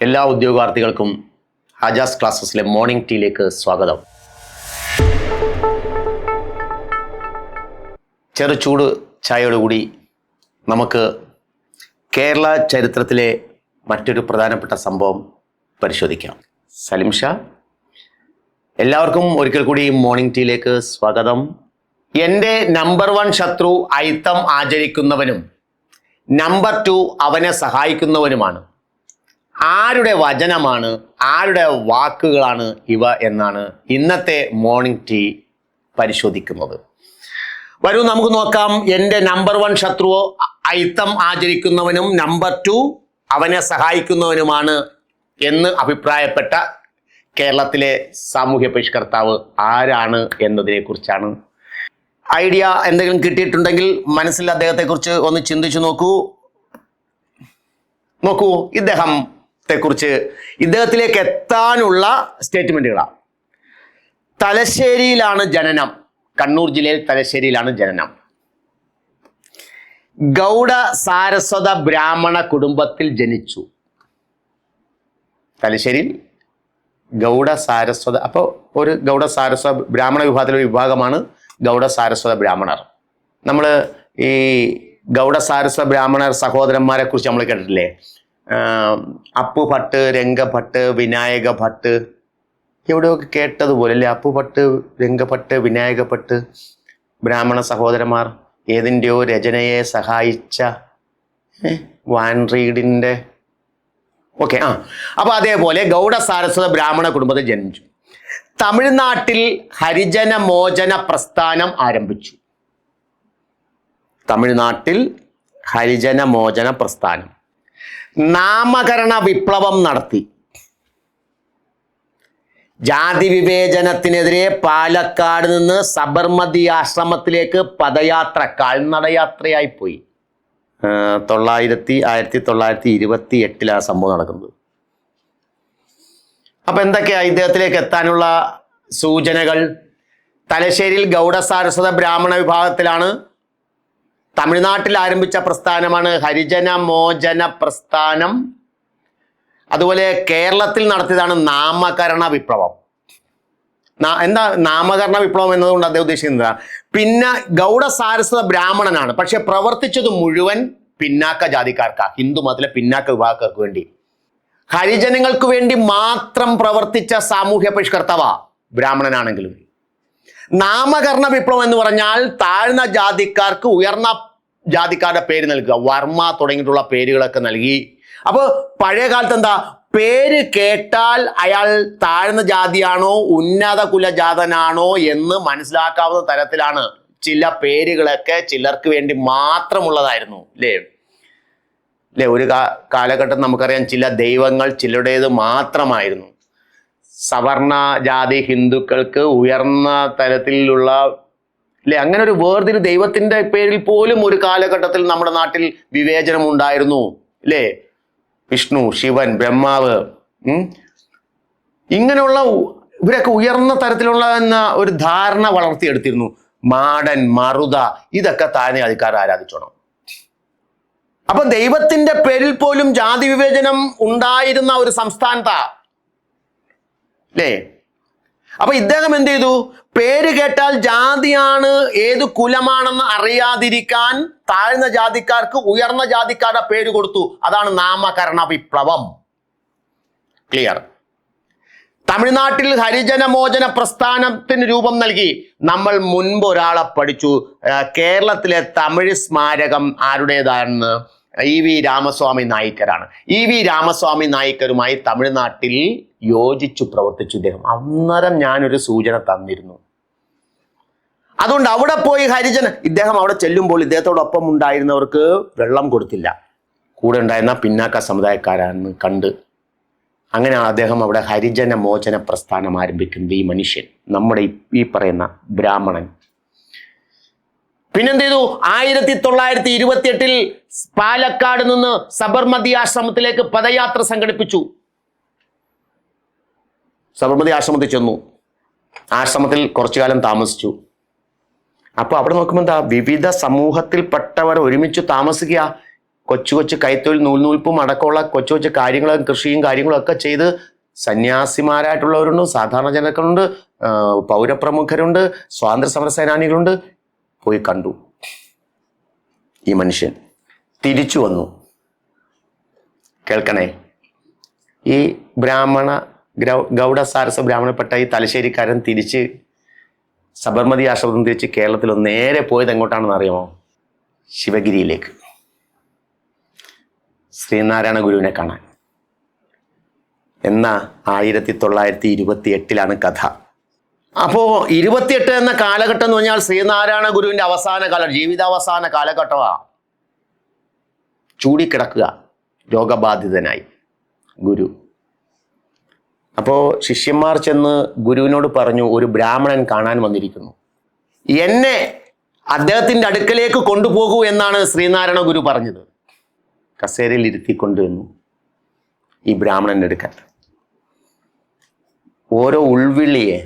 എല്ലാ ഉദ്യോഗാർത്ഥികൾക്കും ആജാസ് ക്ലാസ്സസിലെ മോർണിംഗ് ടീയിലേക്ക് സ്വാഗതം. ചെറുചൂട് ചായയോടുകൂടി നമുക്ക് കേരള ചരിത്രത്തിലെ മറ്റൊരു പ്രധാനപ്പെട്ട സംഭവം പരിശോധിക്കാം. സലിം ഷാ, എല്ലാവർക്കും ഒരിക്കൽ കൂടി മോർണിംഗ് ടീയിലേക്ക് സ്വാഗതം. എൻ്റെ നമ്പർ 1 ശത്രു അയിത്തം ആചരിക്കുന്നവനും നമ്പർ 2 അവനെ സഹായിക്കുന്നവനുമാണ്. ആരുടെ വചനമാണ്, ആരുടെ വാക്കുകളാണ് ഇവ എന്നാണ് ഇന്നത്തെ മോർണിംഗ് ടീ പരിശോധിക്കുന്നത്. വരൂ നമുക്ക് നോക്കാം. എൻ്റെ നമ്പർ 1 ശത്രു അയിത്തം ആചരിക്കുന്നവനും നമ്പർ 2 അവനെ സഹായിക്കുന്നവനുമാണ് എന്ന് അഭിപ്രായപ്പെട്ട കേരളത്തിലെ സാമൂഹ്യ പരിഷ്കർത്താവ് ആരാണ് എന്നതിനെ കുറിച്ചാണ്. ഐഡിയ എന്തെങ്കിലും കിട്ടിയിട്ടുണ്ടെങ്കിൽ മനസ്സിൽ അദ്ദേഹത്തെക്കുറിച്ച് ഒന്ന് ചിന്തിച്ചു നോക്കൂ. ഇദ്ദേഹത്തിലേക്ക് എത്താനുള്ള സ്റ്റേറ്റ്മെന്റുകളാണ്. തലശ്ശേരിയിലാണ് ജനനം. കണ്ണൂർ ജില്ലയിൽ തലശ്ശേരിയിലാണ് ജനനം. ഗൗഡ സാരസ്വത ബ്രാഹ്മണ കുടുംബത്തിൽ ജനിച്ചു. തലശ്ശേരിയിൽ ഗൗഡ സാരസ്വത, അപ്പോൾ ഒരു ഗൗഡ സാരസ്വത ബ്രാഹ്മണ വിഭാഗത്തിലെ ഒരു വിഭാഗമാണ് ഗൗഡ സാരസ്വത ബ്രാഹ്മണർ. നമ്മൾ ഈ ഗൗഡ സാരസ്വത ബ്രാഹ്മണർ സഹോദരന്മാരെ കുറിച്ച് നമ്മൾ കേട്ടിട്ടില്ലേ? അപ്പു ഭട്ട്, രംഗഭട്ട്, വിനായക ഭട്ട്, എവിടെയൊക്കെ കേട്ടതുപോലെ അല്ലേ? അപ്പു ഭട്ട്, രംഗഭട്ട്, വിനായക ഭട്ട് ബ്രാഹ്മണ സഹോദരന്മാർ. ഏതിൻ്റെയോ രചനയെ സഹായിച്ച വാൻറീഡിൻ്റെ ഓക്കെ. അപ്പോൾ അതേപോലെ ഗൗഡ സാരസ്വത ബ്രാഹ്മണ കുടുംബത്തിൽ ജനിച്ചു. തമിഴ്നാട്ടിൽ ഹരിജന മോചന പ്രസ്ഥാനം ആരംഭിച്ചു. തമിഴ്നാട്ടിൽ ഹരിജന മോചന പ്രസ്ഥാനം. നാമകരണ വിപ്ലവം നടത്തി. ജാതി വിവേചനത്തിനെതിരെ പാലക്കാട് നിന്ന് സബർമതി ആശ്രമത്തിലേക്ക് പദയാത്ര, കാൽനടയാത്രയായി പോയി. 1928 സംഭവം നടക്കുന്നത്. അപ്പൊ എന്തൊക്കെയാ ഇദ്ദേഹത്തിലേക്ക് എത്താനുള്ള സൂചനകൾ? തലശ്ശേരിയിൽ ഗൗഡ സാരസ്വത ബ്രാഹ്മണ വിഭാഗത്തിലാണ്. തമിഴ്നാട്ടിൽ ആരംഭിച്ച പ്രസ്ഥാനമാണ് ഹരിജന മോചന പ്രസ്ഥാനം. അതുപോലെ കേരളത്തിൽ നടത്തിയതാണ് നാമകരണ വിപ്ലവം. എന്താ നാമകരണ വിപ്ലവം എന്നതുകൊണ്ട് അദ്ദേഹം ഉദ്ദേശിക്കുന്നത്? പിന്നെ ഗൗഡ സാരസ്വത ബ്രാഹ്മണനാണ്, പക്ഷെ പ്രവർത്തിച്ചത് മുഴുവൻ പിന്നാക്ക ജാതിക്കാർക്കാണ്, ഹിന്ദു മതത്തിലെ പിന്നാക്ക വിഭാഗക്കാർക്ക് വേണ്ടി. ഹരിജനങ്ങൾക്ക് വേണ്ടി മാത്രം പ്രവർത്തിച്ച സാമൂഹ്യ പരിഷ്കർത്താവ ബ്രാഹ്മണനാണെങ്കിലും. നാമകരണ വിപ്ലവം എന്ന് പറഞ്ഞാൽ താഴ്ന്ന ജാതിക്കാർക്ക് ഉയർന്ന ജാതിക്കാരുടെ പേര് നൽകുക, വർമ്മ തുടങ്ങിയിട്ടുള്ള പേരുകളൊക്കെ നൽകി. അപ്പോൾ പഴയ കാലത്ത് എന്താ, പേര് കേട്ടാൽ അയാൾ താഴ്ന്ന ജാതിയാണോ ഉന്നത കുലജാതനാണോ എന്ന് മനസ്സിലാക്കാവുന്ന തരത്തിലാണ് ചില പേരുകളൊക്കെ ചിലർക്ക് വേണ്ടി മാത്രമുള്ളതായിരുന്നു. അല്ലേ? ഒരു കാലഘട്ടം നമുക്കറിയാം, ചില ദൈവങ്ങൾ ചിലരുടേത് മാത്രമായിരുന്നു. സവർണ ജാതി ഹിന്ദുക്കൾക്ക് ഉയർന്ന തലത്തിലുള്ള അങ്ങനെ ഒരു വേർതിരി ദൈവത്തിന്റെ പേരിൽ പോലും ഒരു കാലഘട്ടത്തിൽ നമ്മുടെ നാട്ടിൽ വിവേചനം ഉണ്ടായിരുന്നു. അല്ലേ? വിഷ്ണു, ശിവൻ, ബ്രഹ്മാവ്, ഇങ്ങനെയുള്ള ഇവരൊക്കെ ഉയർന്ന തരത്തിലുള്ള ഒരു ധാരണ വളർത്തിയെടുത്തിരുന്നു. മാടൻ, മറുത, ഇതൊക്കെ താഴ്ന്ന ജാതിക്കാർ ആരാധിച്ചോണം. അപ്പൊ ദൈവത്തിന്റെ പേരിൽ പോലും ജാതി വിവേചനം ഉണ്ടായിരുന്ന ഒരു സംസ്ഥാനത്താ. അല്ലേ? അപ്പൊ ഇദ്ദേഹം എന്ത് ചെയ്തു? പേര് കേട്ടാൽ ജാതിയാണ്, ഏത് കുലമാണെന്ന് അറിയാതിരിക്കാൻ താഴ്ന്ന ജാതിക്കാർക്ക് ഉയർന്ന ജാതിക്കാരുടെ പേര് കൊടുത്തു. അതാണ് നാമകരണ വിപ്ലവം. ക്ലിയർ? തമിഴ്നാട്ടിൽ ഹരിജന മോചന പ്രസ്ഥാനത്തിന് രൂപം നൽകി. നമ്മൾ മുൻപ് ഒരാളെ പഠിച്ചു. കേരളത്തിലെ തമിഴ് സ്മാരകം ആരുടേതാണെന്ന്? EV രാമസ്വാമി നായിക്കരാണ്. EV രാമസ്വാമി നായിക്കരുമായി തമിഴ്നാട്ടിൽ യോജിച്ചു പ്രവർത്തിച്ചു ഇദ്ദേഹം. അന്നേരം ഞാനൊരു സൂചന തന്നിരുന്നു. അതുകൊണ്ട് അവിടെ പോയി ഇദ്ദേഹം അവിടെ ചെല്ലുമ്പോൾ ഇദ്ദേഹത്തോടൊപ്പം ഉണ്ടായിരുന്നവർക്ക് വെള്ളം കൊടുത്തില്ല. കൂടെ ഉണ്ടായിരുന്ന പിന്നാക്ക സമുദായക്കാരാണെന്ന് കണ്ട് അങ്ങനെയാണ് അദ്ദേഹം അവിടെ ഹരിജന മോചന പ്രസ്ഥാനം ആരംഭിക്കുന്നത്. ഈ മനുഷ്യൻ, നമ്മുടെ ഈ പറയുന്ന ബ്രാഹ്മണൻ. പിന്നെന്ത് ചെയ്തു? 1928 പാലക്കാട് നിന്ന് സബർമതി ആശ്രമത്തിലേക്ക് പദയാത്ര സംഘടിപ്പിച്ചു. സബർമതി ആശ്രമത്തിൽ ചെന്നു. ആശ്രമത്തിൽ കുറച്ചു കാലം താമസിച്ചു. അപ്പോൾ അവിടെ നോക്കുമ്പോൾ എന്താ, വിവിധ സമൂഹത്തിൽപ്പെട്ടവർ ഒരുമിച്ച് താമസിക്കുക. കൊച്ചു കൊച്ചു കൈത്തൊഴിൽ നൂൽപ്പും അടക്കമുള്ള കൊച്ചു കൊച്ചു കാര്യങ്ങളും കൃഷിയും കാര്യങ്ങളും ഒക്കെ ചെയ്ത് സന്യാസിമാരായിട്ടുള്ളവരുണ്ട്, സാധാരണ ജനങ്ങളുണ്ട്, പൗരപ്രമുഖരുണ്ട്, സ്വാതന്ത്ര്യ സമര സേനാനികളുണ്ട്. പോയി കണ്ടു. ഈ മനുഷ്യൻ തിരിച്ചു വന്നു. കേൾക്കണേ, ഈ ഗൗഡ സാരസ്വ ബ്രാഹ്മണപ്പെട്ട ഈ തലശ്ശേരിക്കാരൻ തിരിച്ച് സബർമതി ആശ്രമം തിരിച്ച് കേരളത്തിൽ നേരെ പോയത് എങ്ങോട്ടാണെന്ന് അറിയാമോ? ശിവഗിരിയിലേക്ക്, ശ്രീനാരായണ ഗുരുവിനെ കാണാൻ. എന്നാ 1928 കഥ. അപ്പോ 28 എന്ന കാലഘട്ടം എന്ന് പറഞ്ഞാൽ ശ്രീനാരായണ ഗുരുവിന്റെ അവസാന കാലം, ജീവിതാവസാന കാലഘട്ടമാ. ചൂടിക്കിടക്കുക, രോഗബാധിതനായി ഗുരു. അപ്പോ ശിഷ്യന്മാർ ചെന്ന് ഗുരുവിനോട് പറഞ്ഞു, ഒരു ബ്രാഹ്മണൻ കാണാൻ വന്നിരിക്കുന്നു, എന്നെ അദ്ദേഹത്തിന്റെ അടുക്കലേക്ക് കൊണ്ടുപോകൂ എന്നാണ് ശ്രീനാരായണ ഗുരു പറഞ്ഞത്. കസേരയിൽ ഇരുത്തിക്കൊണ്ടുവന്നു ഈ ബ്രാഹ്മണന്റെ അടുക്കൽ. ഓരോ ഉൾവിളിയെ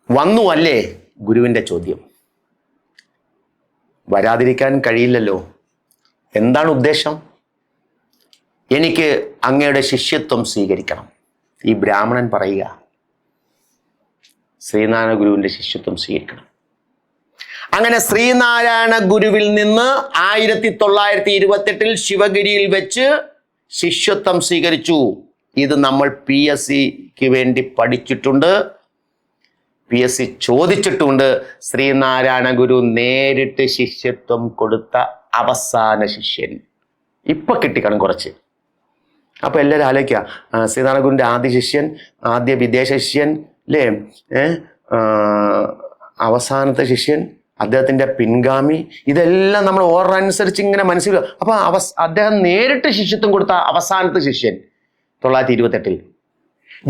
വന്നു അല്ലേ ഗുരുവിന്റെ ചോദ്യം. വരാതിരിക്കാൻ കഴിയില്ലല്ലോ. എന്താണ് ഉദ്ദേശം? എനിക്ക് അങ്ങയുടെ ശിഷ്യത്വം സ്വീകരിക്കണം. ഈ ബ്രാഹ്മണൻ പറയുക, ശ്രീനാരായണ ഗുരുവിന്റെ ശിഷ്യത്വം സ്വീകരിക്കണം. അങ്ങനെ ശ്രീനാരായണ ഗുരുവിൽ നിന്ന് 1928 ശിവഗിരിയിൽ വെച്ച് ശിഷ്യത്വം സ്വീകരിച്ചു. ഇത് നമ്മൾ PSCക്ക് വേണ്ടി പഠിച്ചിട്ടുണ്ട്, PSC ചോദിച്ചിട്ടുണ്ട്. ശ്രീനാരായണ ഗുരു നേരിട്ട് ശിഷ്യത്വം കൊടുത്ത അവസാന ശിഷ്യൻ. ഇപ്പൊ കിട്ടിക്കാണും കുറച്ച്. അപ്പൊ എല്ലാവരും ആലോചിക്കുക, ശ്രീനാരായണ ഗുരുവിന്റെ ആദ്യ ശിഷ്യൻ, ആദ്യ വിദേശ ശിഷ്യൻ അല്ലേ, അവസാനത്തെ ശിഷ്യൻ, അദ്ദേഹത്തിന്റെ പിൻഗാമി, ഇതെല്ലാം നമ്മൾ ഓർഡർ അനുസരിച്ച് ഇങ്ങനെ മനസ്സിലാക്കുക. അപ്പൊ അദ്ദേഹം നേരിട്ട് ശിഷ്യത്വം കൊടുത്ത അവസാനത്തെ ശിഷ്യൻ 1928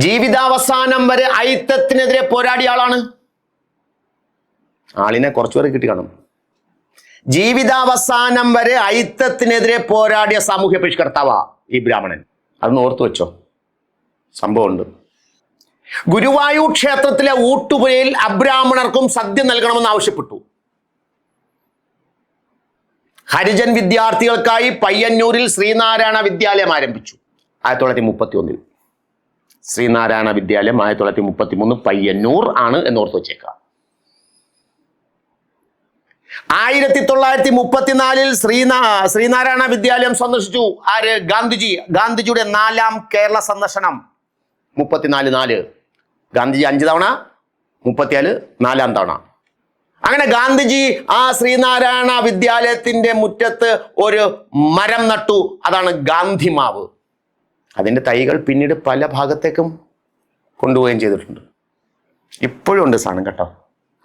ജീവിതാവസാനം വരെ അയിത്തത്തിനെതിരെ പോരാടിയ ആളാണ്. ആളിനെ കുറച്ചുപേരെ കിട്ടി കാണും. ജീവിതാവസാനം വരെ അയിത്തത്തിനെതിരെ പോരാടിയ സാമൂഹ്യ പരിഷ്കർത്താവാ ഈ ബ്രാഹ്മണൻ. അതൊന്ന് ഓർത്തു വെച്ചോ, സംഭവമുണ്ട്. ഗുരുവായൂർ ക്ഷേത്രത്തിലെ ഊട്ടുപുരയിൽ അബ്രാഹ്മണർക്കും സദ്യ നൽകണമെന്ന് ആവശ്യപ്പെട്ടു. ഹരിജൻ വിദ്യാർത്ഥികൾക്കായി പയ്യന്നൂരിൽ ശ്രീനാരായണ വിദ്യാലയം ആരംഭിച്ചു 1931. ശ്രീനാരായണ വിദ്യാലയം 1933 പയ്യന്നൂർ ആണ് എന്ന് ഓർത്ത് വെച്ചേക്കാം. 1934 ശ്രീനാരായണ വിദ്യാലയം സന്ദർശിച്ചു ആര്? ഗാന്ധിജി. ഗാന്ധിജിയുടെ 4ാം കേരള സന്ദർശനം 34. ഗാന്ധിജി 5 തവണ, 34 4ാം തവണ. അങ്ങനെ ഗാന്ധിജി ആ ശ്രീനാരായണ വിദ്യാലയത്തിന്റെ മുറ്റത്ത് ഒരു മരം നട്ടു. അതാണ് ഗാന്ധിമാവ്. അതിന്റെ തൈകൾ പിന്നീട് പല ഭാഗത്തേക്കും കൊണ്ടുപോവുകയും ചെയ്തിട്ടുണ്ട്. ഇപ്പോഴും ഉണ്ട് സാധനം കേട്ടോ,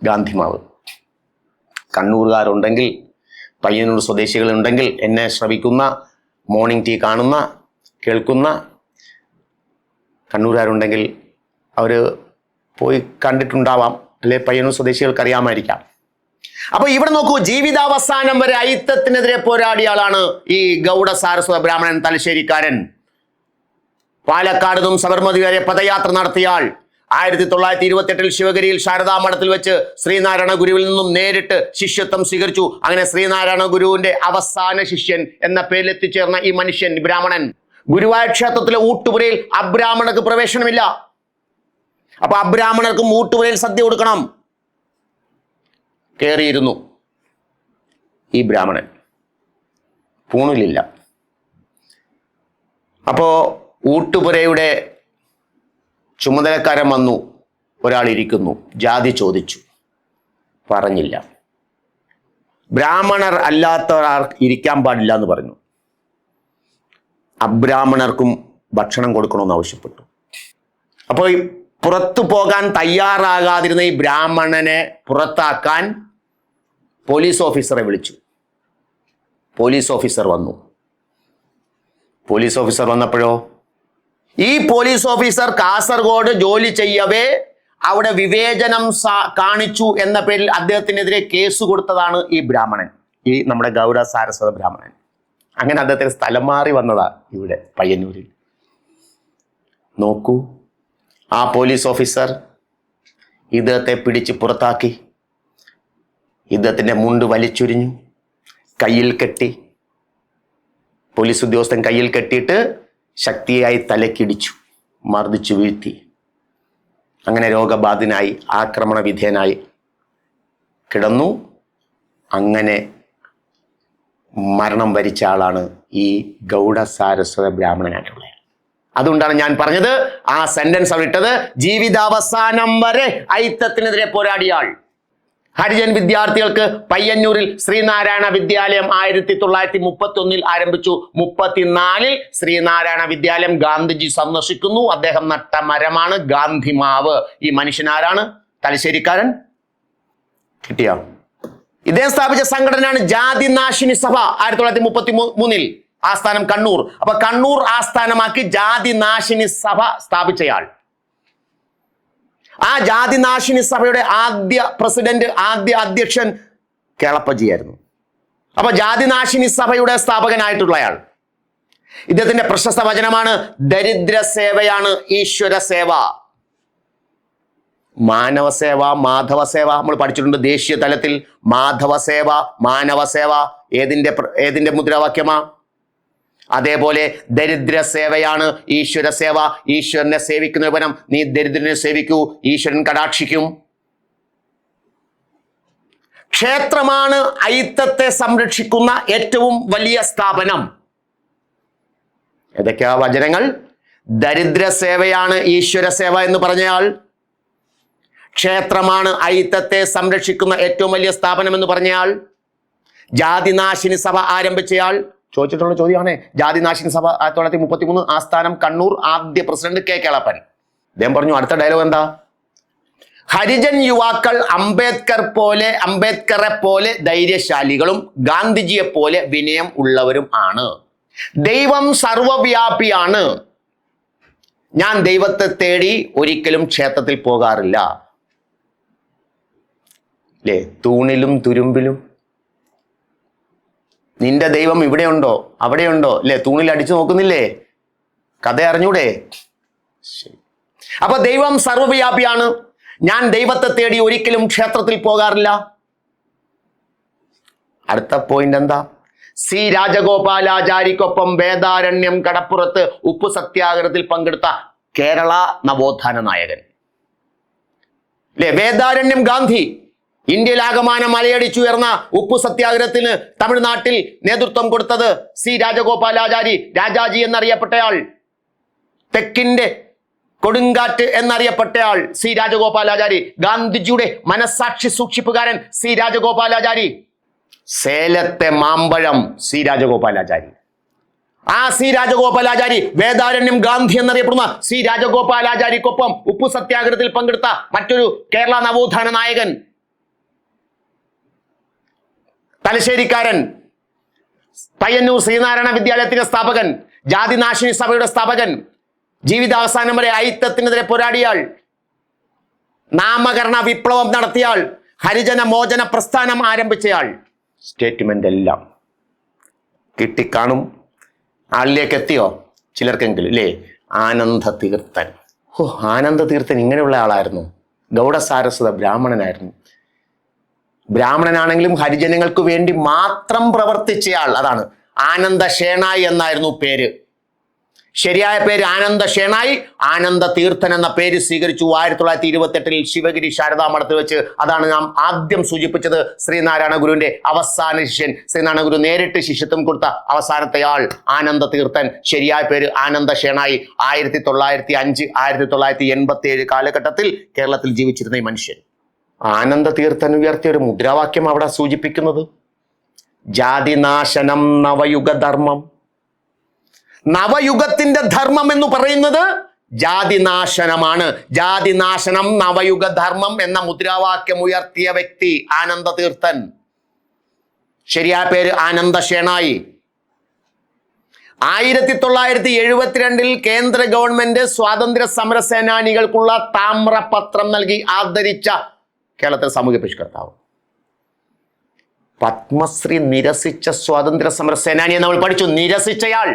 ഗാന്ധിമാവ്. കണ്ണൂരുകാരുണ്ടെങ്കിൽ, പയ്യന്നൂർ സ്വദേശികളുണ്ടെങ്കിൽ, എന്നെ ശ്രവിക്കുന്ന, മോർണിംഗ് ടീ കാണുന്ന കേൾക്കുന്ന കണ്ണൂരുകാരുണ്ടെങ്കിൽ അവർ പോയി കണ്ടിട്ടുണ്ടാവാം, അല്ലെ പയ്യന്നൂർ സ്വദേശികൾക്ക് അറിയാമായിരിക്കാം. അപ്പൊ ഇവിടെ നോക്കൂ, ജീവിതാവസാനം വരെ അയിത്തത്തിനെതിരെ പോരാടിയ ആളാണ് ഈ ഗൗഡ സാരസ്വത ബ്രാഹ്മണൻ തലശ്ശേരിക്കാരൻ. പാലക്കാട് നിന്നും സബർമതി വരെ പദയാത്ര നടത്തിയ ആൾ 1928 ശിവഗിരിയിൽ ശാരദാമഠത്തിൽ വെച്ച് ശ്രീനാരായണ ഗുരുവിൽ നിന്നും നേരിട്ട് ശിഷ്യത്വം സ്വീകരിച്ചു. അങ്ങനെ ശ്രീനാരായണ ഗുരുവിന്റെ അവസാന ശിഷ്യൻ എന്ന പേരിൽ എത്തിച്ചേർന്ന ഈ മനുഷ്യൻ, ബ്രാഹ്മണൻ, ഗുരുവായൂർ ക്ഷേത്രത്തിലെ ഊട്ടുപുരയിൽ അബ്രാഹ്മണർക്ക് പ്രവേശനമില്ല. അപ്പൊ അബ്രാഹ്മണർക്കും ഊട്ടുപുരയിൽ സദ്യ കൊടുക്കണം. കയറിയിരുന്നു ഈ ബ്രാഹ്മണൻ, പൂണിലില്ല. അപ്പോ ഊട്ടുപുരയുടെ ചുമതലക്കാരൻ വന്നു. ഒരാൾ ഇരിക്കുന്നു, ജാതി ചോദിച്ചു, പറഞ്ഞില്ല. ബ്രാഹ്മണർ അല്ലാത്തവർ ഇരിക്കാൻ പാടില്ല എന്ന് പറഞ്ഞു. അബ്രാഹ്മണർക്കും ഭക്ഷണം കൊടുക്കണമെന്ന് ആവശ്യപ്പെട്ടു. അപ്പോൾ ഈ പുറത്തു പോകാൻ തയ്യാറാകാതിരുന്ന ഈ ബ്രാഹ്മണനെ പുറത്താക്കാൻ പോലീസ് ഓഫീസറെ വിളിച്ചു. പോലീസ് ഓഫീസർ വന്നു. പോലീസ് ഓഫീസർ വന്നപ്പോഴോ, ഈ പോലീസ് ഓഫീസർ കാസർഗോഡ് ജോലി ചെയ്യവേ അവിടെ വിവേചനം കാണിച്ചു എന്ന പേരിൽ അദ്ദേഹത്തിനെതിരെ കേസ് കൊടുത്തതാണ് ഈ ബ്രാഹ്മണൻ, ഈ നമ്മുടെ ഗൗഡ സാരസ്വത ബ്രാഹ്മണൻ. അങ്ങനെ അദ്ദേഹത്തിന് സ്ഥലം മാറി വന്നതാ ഇവിടെ പയ്യന്നൂരിൽ. നോക്കൂ, ആ പോലീസ് ഓഫീസർ ഇദ്ദേഹത്തെ പിടിച്ച് പുറത്താക്കി. ഇദ്ദേഹത്തിന്റെ മുണ്ട് വലിച്ചുരിഞ്ഞു, കയ്യിൽ കെട്ടി, പോലീസ് ഉദ്യോഗസ്ഥൻ കയ്യിൽ കെട്ടിയിട്ട് ശക്തിയായി തലക്കിടിച്ചു, മർദ്ദിച്ചു വീഴ്ത്തി. അങ്ങനെ രോഗബാധിതനായി ആക്രമണ വിധേയനായി കിടന്നു. അങ്ങനെ മരണം വരിച്ച ആളാണ് ഈ ഗൗഡ സാരസ്വത ബ്രാഹ്മണനായിട്ടുള്ളത്. അതുകൊണ്ടാണ് ഞാൻ പറഞ്ഞത്, ആ സെന്റൻസ് അവിടെ ഇട്ടത്, ജീവിതാവസാനം വരെ അയിത്തത്തിനെതിരെ പോരാടിയ ആൾ. ഹരിജൻ വിദ്യാർത്ഥികൾക്ക് പയ്യന്നൂരിൽ ശ്രീനാരായണ വിദ്യാലയം 1931 ആരംഭിച്ചു. 34 ശ്രീനാരായണ വിദ്യാലയം ഗാന്ധിജി സന്ദർശിക്കുന്നു. അദ്ദേഹം നട്ട മരമാണ് ഗാന്ധിമാവ്. ഈ മനുഷ്യനാരാണ്? തലശ്ശേരിക്കാരൻ. കിട്ടിയോ? ഇദ്ദേഹം സ്ഥാപിച്ച സംഘടനയാണ് ജാതിനാശിനി സഭ. 1933 ആസ്ഥാനം കണ്ണൂർ. അപ്പൊ കണ്ണൂർ ആസ്ഥാനമാക്കി ജാതിനാശിനി സഭ സ്ഥാപിച്ചയാൾ. ആ ജാതിനാശിനി സഭയുടെ ആദ്യ പ്രസിഡന്റ്, ആദ്യ അധ്യക്ഷൻ കേളപ്പജിയായിരുന്നു. അപ്പൊ ജാതിനാശിനി സഭയുടെ സ്ഥാപകനായിട്ടുള്ളയാൾ. ഇദ്ദേഹത്തിന്റെ പ്രശസ്ത വചനമാണ്, ദരിദ്ര സേവയാണ് ഈശ്വര സേവ. മാനവ സേവ, മാധവ സേവ നമ്മൾ പഠിച്ചിട്ടുണ്ട് ദേശീയ തലത്തിൽ. മാധവ സേവ, മാനവ സേവ ഏതിന്റെ മുദ്രാവാക്യമാ? അതേപോലെ ദരിദ്ര സേവയാണ് ഈശ്വര സേവ. ഈശ്വരനെ സേവിക്കുന്നതിന് പകരം നീ ദരിദ്രനെ സേവിക്കൂ, ഈശ്വരൻ കടാക്ഷിക്കും. ക്ഷേത്രമാണ് അയിത്തത്തെ സംരക്ഷിക്കുന്ന ഏറ്റവും വലിയ സ്ഥാപനം. ഏതൊക്കെയാ വചനങ്ങൾ? ദരിദ്ര സേവയാണ് ഈശ്വര സേവ എന്ന് പറഞ്ഞയാൾ, ക്ഷേത്രമാണ് അയിത്തത്തെ സംരക്ഷിക്കുന്ന ഏറ്റവും വലിയ സ്ഥാപനം എന്ന് പറഞ്ഞയാൾ, ജാതിനാശിനി സഭ ആരംഭിച്ചയാൾ. ചോദിച്ചിട്ടുള്ള ചോദ്യമാണ്. ജാതിനാശിനി സഭ 1933 ആസ്ഥാനം കണ്ണൂർ, ആദ്യ പ്രസിഡന്റ് കെ കേളപ്പൻ. അദ്ദേഹം പറഞ്ഞു, അടുത്ത ഡയലോഗ് എന്താ? ഹരിജൻ യുവാക്കൾ അംബേദ്കറെ പോലെ ധൈര്യശാലികളും ഗാന്ധിജിയെ പോലെ വിനയം ഉള്ളവരും ആണ്. ദൈവം സർവവ്യാപിയാണ്. ഞാൻ ദൈവത്തെ തേടി ഒരിക്കലും ക്ഷേത്രത്തിൽ പോകാറില്ല. അല്ലേ? തൂണിലും തുരുമ്പിലും. നിന്റെ ദൈവം ഇവിടെയുണ്ടോ അവിടെയുണ്ടോ? അല്ലേ? തൂണിൽ അടിച്ചു നോക്കുന്നില്ലേ? കഥ അറിഞ്ഞൂടെ? ശരി. അപ്പൊ ദൈവം സർവ്വവ്യാപിയാണ്. ഞാൻ ദൈവത്തെ തേടി ഒരിക്കലും ക്ഷേത്രത്തിൽ പോകാറില്ല. അടുത്ത പോയിന്റ് എന്താ? സി രാജഗോപാലാചാരിക്കൊപ്പം വേദാരണ്യം കടപ്പുറത്ത് ഉപ്പു സത്യാഗ്രഹത്തിൽ പങ്കെടുത്ത കേരള നവോത്ഥാന നായകൻ. അല്ലെ? വേദാരണ്യം ഗാന്ധി ഇന്ത്യയിലാകമാനം മലയടിച്ചുയർന്ന ഉപ്പു സത്യാഗ്രഹത്തിന് തമിഴ്നാട്ടിൽ നേതൃത്വം കൊടുത്തത് സി രാജഗോപാലാചാരി, രാജാജി എന്നറിയപ്പെട്ടയാൾ. തെക്കിന്റെ കൊടുങ്കാറ്റ് എന്നറിയപ്പെട്ടയാൾ സി രാജഗോപാലാചാരി. ഗാന്ധിജിയുടെ മനസാക്ഷി സൂക്ഷിപ്പുകാരൻ സി രാജഗോപാലാചാരി. സേലത്തെ മാമ്പഴം സി രാജഗോപാലാചാരി. ആ സി രാജഗോപാലാചാരി വേദാരണ്യം ഗാന്ധി എന്നറിയപ്പെടുന്ന സി രാജഗോപാലാചാരിക്കൊപ്പം ഉപ്പു സത്യാഗ്രഹത്തിൽ പങ്കെടുത്ത മറ്റൊരു കേരള നവോത്ഥാന നായകൻ. തലശ്ശേരിക്കാരൻ, പയ്യന്നൂർ ശ്രീനാരായണ വിദ്യാലയത്തിന്റെ സ്ഥാപകൻ, ജാതിനാശിനി സഭയുടെ സ്ഥാപകൻ, ജീവിതാവസാനം വരെ അയിത്തത്തിനെതിരെ പോരാടിയാൾ, നാമകരണ വിപ്ലവം നടത്തിയാൾ, ഹരിജന മോചന പ്രസ്ഥാനം ആരംഭിച്ചയാൾ. സ്റ്റേറ്റ്മെന്റ് എല്ലാം കിട്ടിക്കാണും. ആളിലേക്ക് എത്തിയോ ചിലർക്കെങ്കിലും? അല്ലേ? ആനന്ദ തീർത്ഥൻ. ആനന്ദ തീർത്ഥൻ ഇങ്ങനെയുള്ള ആളായിരുന്നു. ഗൗഡ സാരസ്വത ബ്രാഹ്മണനായിരുന്നു. ബ്രാഹ്മണനാണെങ്കിലും ഹരിജനങ്ങൾക്ക് വേണ്ടി മാത്രം പ്രവർത്തിച്ചയാൾ. അതാണ് ആനന്ദ ഷേണായി എന്നായിരുന്നു പേര്. ശരിയായ പേര് ആനന്ദ ഷേണായി. ആനന്ദ തീർത്ഥൻ എന്ന പേര് സ്വീകരിച്ചു 1928 ശിവഗിരി ശാരദാ മഠത്തിൽ വെച്ച്. അതാണ് നാം ആദ്യം സൂചിപ്പിച്ചത്. ശ്രീനാരായണ ഗുരുവിന്റെ അവസാന ശിഷ്യൻ. ശ്രീനാരായണ ഗുരു നേരിട്ട് ശിഷ്യത്വം കൊടുത്ത അവസാനത്തെ ആൾ ആനന്ദ തീർത്ഥൻ. ശരിയായ പേര് ആനന്ദ ഷേണായി. 1905 1987 കാലഘട്ടത്തിൽ കേരളത്തിൽ ജീവിച്ചിരുന്ന ഈ മനുഷ്യൻ. ആനന്ദ തീർത്ഥൻ ഉയർത്തിയ ഒരു മുദ്രാവാക്യം അവിടെ സൂചിപ്പിക്കുന്നത് ജാതിനാശനം നവയുഗധർമ്മം. നവയുഗത്തിന്റെ ധർമ്മം എന്ന് പറയുന്നത് ജാതിനാശനമാണ്. ജാതിനാശനം നവയുഗധർമ്മം എന്ന മുദ്രാവാക്യം ഉയർത്തിയ വ്യക്തി ആനന്ദ തീർത്ഥൻ. ശരിയായ പേര് ആനന്ദ ഷേണായി. 1972 കേന്ദ്ര ഗവൺമെന്റ് സ്വാതന്ത്ര്യ സമര സേനാനികൾക്കുള്ള താമ്രപത്രം നൽകി ആദരിച്ച കേരളത്തിലെ സാമൂഹ്യ പരിഷ്കർത്താവ്. പത്മശ്രീ നിരസിച്ച സ്വാതന്ത്ര്യ സമര സേനാനിയെ നമ്മൾ പഠിച്ചു. നിരസിച്ചയാൾ.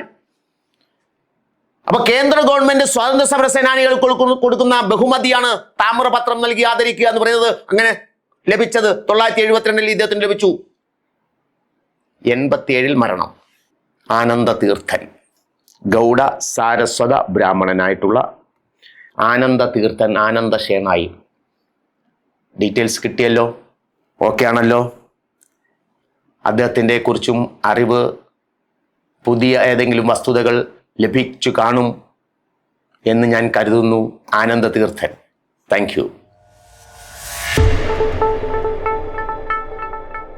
അപ്പൊ കേന്ദ്ര ഗവൺമെന്റ് സ്വാതന്ത്ര്യ സമര സേനാനികൾക്ക് കൊടുക്കുന്ന ബഹുമതിയാണ് താമ്രപത്രം നൽകി ആദരിക്കുക എന്ന് പറയുന്നത്. അങ്ങനെ ലഭിച്ചത് 1972 ഇദ്ദേഹത്തിന് ലഭിച്ചു. 87 മരണം. ആനന്ദതീർത്ഥൻ, ഗൗഡ സാരസ്വത ബ്രാഹ്മണനായിട്ടുള്ള ആനന്ദതീർത്ഥൻ, ആനന്ദശേണായി. ഡീറ്റെയിൽസ് കിട്ടിയല്ലോ? ഓക്കെ ആണല്ലോ? അദ്ദേഹത്തിൻ്റെ കുറിച്ചും അറിവ്, പുതിയ ഏതെങ്കിലും വസ്തുതകൾ ലഭിച്ചു കാണും എന്ന് ഞാൻ കരുതുന്നു. ആനന്ദതീർത്ഥൻ. Thank U.